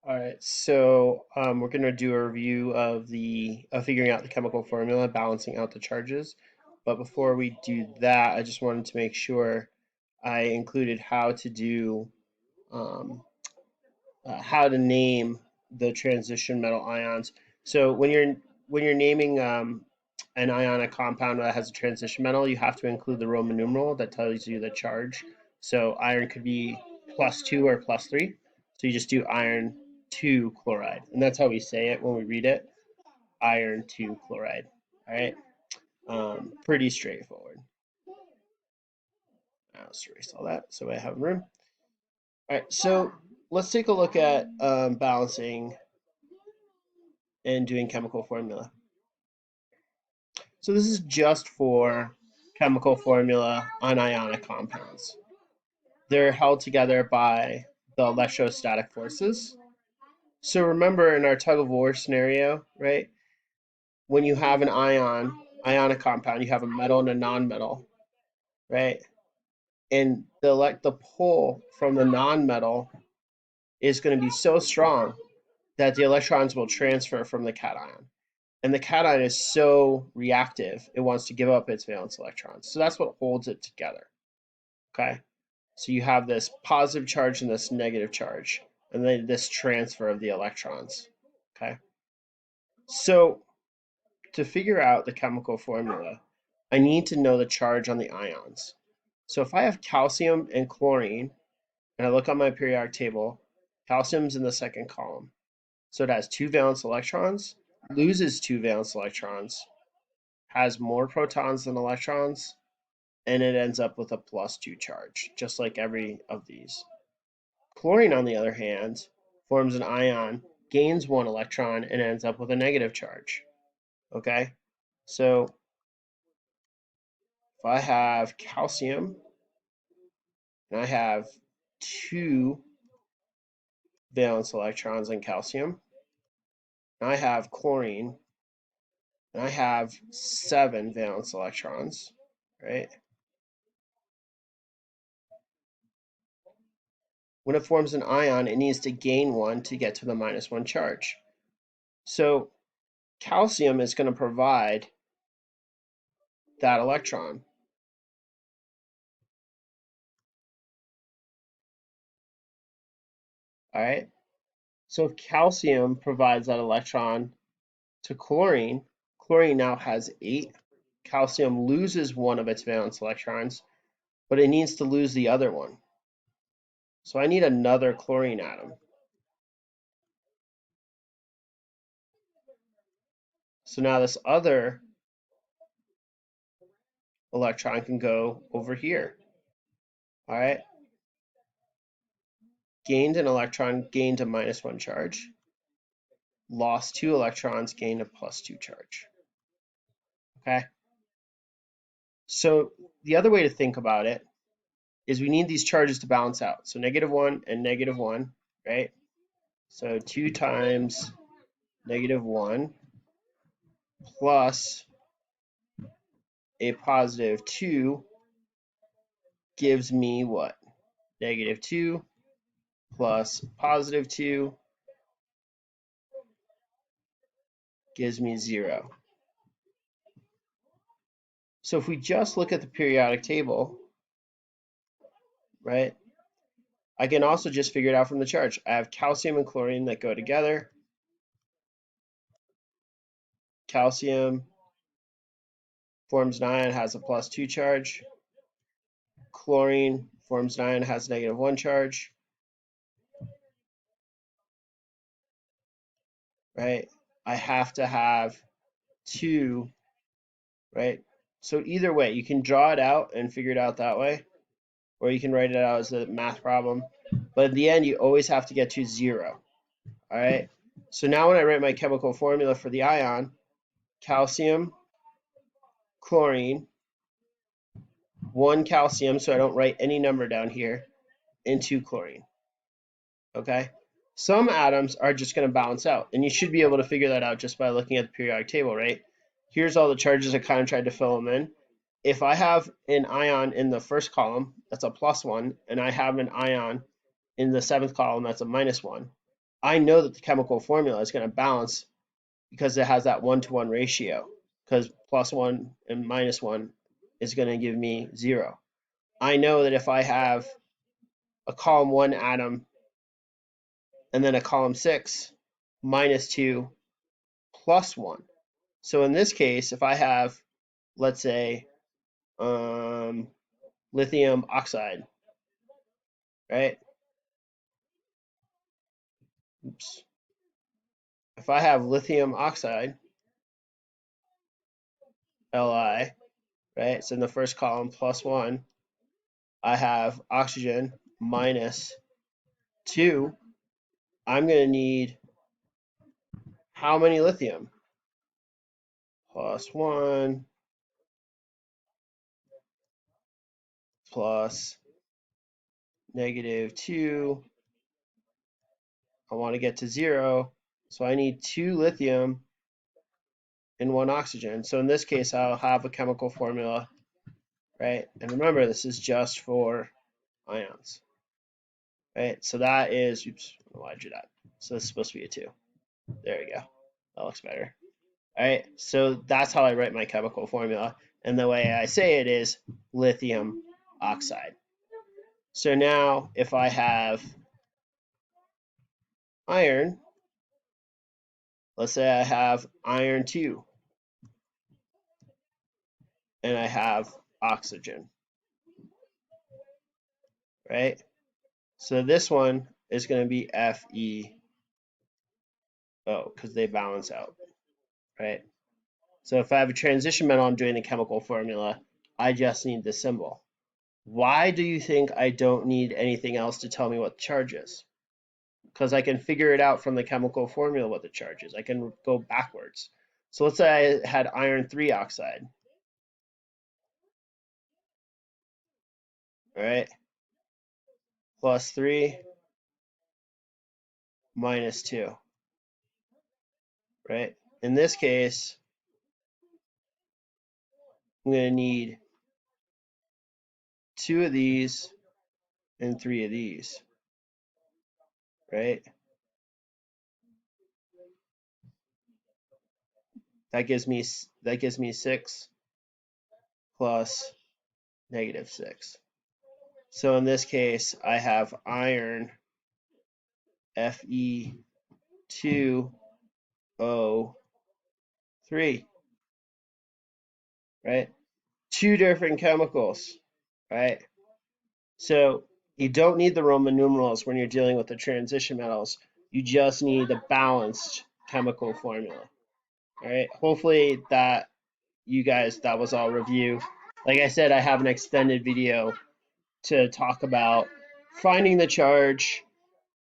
All right, so we're going to do a review of figuring out the chemical formula, balancing out the charges. But before we do that, I just wanted to make sure I included um, how to name the transition metal ions. So when you're naming an ionic compound that has a transition metal, you have to include the Roman numeral that tells you the charge. So iron could be +2 or +3. So you just do iron 2 chloride, and that's how we say it when we read it. Iron 2 chloride. All right, pretty straightforward. I'll just erase all that so I have room. All right, so let's take a look at balancing and doing chemical formula. So this is just for chemical formula on ionic compounds. They're held together by the electrostatic forces. So remember in our tug of war scenario, right? When you have an ionic compound, you have a metal and a non-metal, right? And the pull from the non-metal is going to be so strong that the electrons will transfer from the cation. And the cation is so reactive, it wants to give up its valence electrons. So that's what holds it together. Okay? So you have this positive charge and this negative charge, and then this transfer of the electrons. Okay? So to figure out the chemical formula, I need to know the charge on the ions. So if I have calcium and chlorine, and I look on my periodic table, calcium's in the second column. So it has 2 valence electrons, loses 2 valence electrons, has more protons than electrons, and it ends up with a +2 charge, just like every of these. Chlorine, on the other hand, forms an ion, gains 1 electron, and ends up with a negative charge. Okay? So if I have calcium and I have 2 valence electrons in calcium, and I have chlorine and I have 7 valence electrons, right? When it forms an ion, it needs to gain 1 to get to the -1 charge. So calcium is going to provide that electron. All right. So if calcium provides that electron to chlorine, chlorine now has 8. Calcium loses 1 of its valence electrons, but it needs to lose the other one. So I need another chlorine atom. So now this other electron can go over here. All right. Gained an electron, gained a -1 charge. Lost 2 electrons, gained a +2 charge. Okay. So the other way to think about it is we need these charges to balance out. So -1 and -1, right? So 2 times -1 plus a +2 gives me what? -2 plus +2 gives me 0. So if we just look at the periodic table, right, I can also just figure it out from the charge. I have calcium and chlorine that go together. Calcium forms an ion, has a +2 charge. Chlorine forms an ion, has a -1 charge. Right? I have to have 2, right? So either way, you can draw it out and figure it out that way, or you can write it out as a math problem. But in the end, you always have to get to 0. All right? So now when I write my chemical formula for the ion, calcium, chlorine, 1 calcium, so I don't write any number down here, and 2 chlorine. Okay? Some atoms are just going to balance out, and you should be able to figure that out just by looking at the periodic table, right? Here's all the charges I kind of tried to fill them in. If I have an ion in the first column, that's a +1, and I have an ion in the 7th column, that's a -1, I know that the chemical formula is going to balance because it has that 1-to-1 ratio, because +1 and -1 is going to give me 0. I know that if I have a column 1 atom and then a column 6, -2 +1. So in this case, if I have, let's say, lithium oxide, right? Oops. If I have lithium oxide, Li, right? So in the first column, +1, I have oxygen -2. I'm going to need how many lithium? +1 plus -2. I want to get to 0. So I need 2 lithium and 1 oxygen. So in this case, I'll have a chemical formula, right? And remember, this is just for ions, right? So that is, oops, why did that? So it's supposed to be a 2. There we go. That looks better. All right, so that's how I write my chemical formula. And the way I say it is lithium oxide. So now if I have iron, let's say I have iron 2 and I have oxygen, right? So this one is going to be FeO because they balance out, right? So if I have a transition metal, I'm doing the chemical formula. I just need the symbol. Why do you think I don't need anything else to tell me what the charge is? Because I can figure it out from the chemical formula what the charge is. I can go backwards. So let's say I had iron 3 oxide, all right? +3 -2, right? In this case, I'm going to need 2 of these and 3 of these, right? That gives me 6 plus -6. So in this case, I have iron Fe2O3, right? 2 different chemicals, right? So you don't need the Roman numerals when you're dealing with the transition metals. You just need the balanced chemical formula. All right. Hopefully that that was all review. Like I said, I have an extended video to talk about finding the charge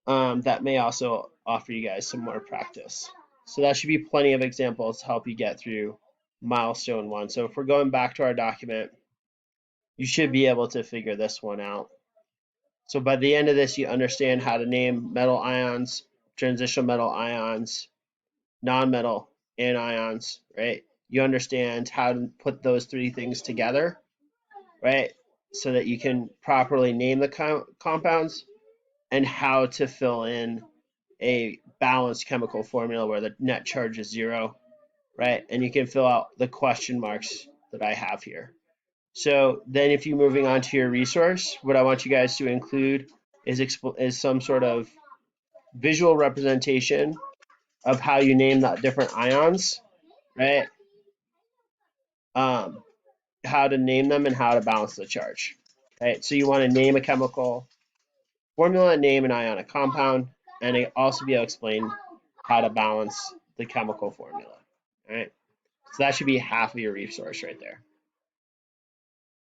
that may also offer you guys some more practice. So that should be plenty of examples to help you get through milestone 1. So if we're going back to our document, you should be able to figure this one out. So by the end of this, you understand how to name metal ions, transitional metal ions, non-metal anions, right? You understand how to put those 3 things together, right? So that you can properly name the compounds and how to fill in a balanced chemical formula where the net charge is 0, right? And you can fill out the question marks that I have here. So then if you're moving on to your resource, what I want you guys to include is some sort of visual representation of how you name the different ions, right? How to name them and how to balance the charge, right? So you want to name a chemical formula, name an ionic compound, and also be able to explain how to balance the chemical formula, all right? So that should be half of your resource right there.